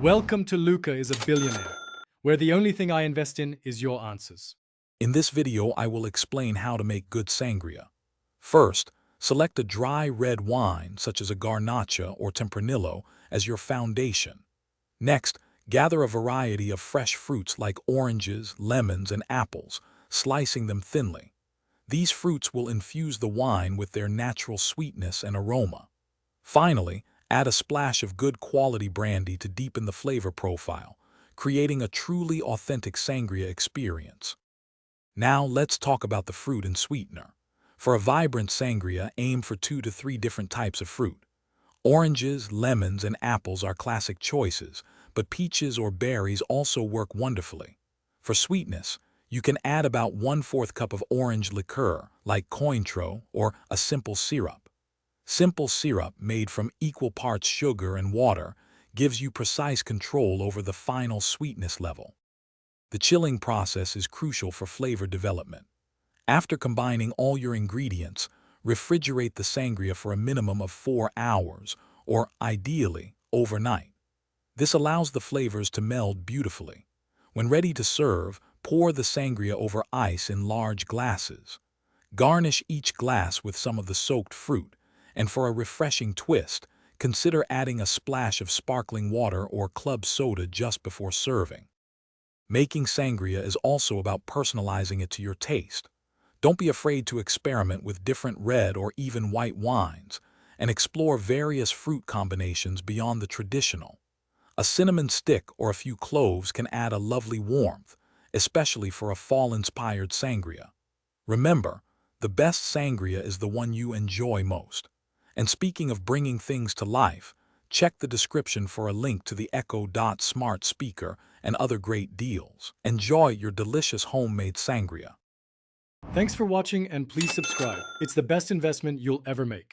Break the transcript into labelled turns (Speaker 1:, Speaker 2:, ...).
Speaker 1: Welcome to Luca is a Billionaire, where the only thing I invest in is your answers.
Speaker 2: In this video, I will explain how to make good sangria. First, select a dry red wine, such as a Garnacha or Tempranillo, as your foundation. Next, gather a variety of fresh fruits like oranges, lemons, and apples, slicing them thinly. These fruits will infuse the wine with their natural sweetness and aroma. Finally, add a splash of good quality brandy to deepen the flavor profile, creating a truly authentic sangria experience. Now let's talk about the fruit and sweetener. For a vibrant sangria, aim for 2 to 3 different types of fruit. Oranges, lemons, and apples are classic choices, but peaches or berries also work wonderfully. For sweetness, you can add about 1/4 cup of orange liqueur, like Cointreau, or a simple syrup. Simple syrup, made from equal parts sugar and water, gives you precise control over the final sweetness level. The chilling process is crucial for flavor development. After combining all your ingredients, refrigerate the sangria for a minimum of 4 hours, or ideally, overnight. This allows the flavors to meld beautifully. When ready to serve, pour the sangria over ice in large glasses. Garnish each glass with some of the soaked fruit, and for a refreshing twist, consider adding a splash of sparkling water or club soda just before serving. Making sangria is also about personalizing it to your taste. Don't be afraid to experiment with different red or even white wines, and explore various fruit combinations beyond the traditional. A cinnamon stick or a few cloves can add a lovely warmth, especially for a fall-inspired sangria. Remember, the best sangria is the one you enjoy most. And speaking of bringing things to life, check the description for a link to the Echo Dot smart speaker and other great deals. Enjoy your delicious homemade sangria.
Speaker 1: Thanks for watching and please subscribe. It's the best investment you'll ever make.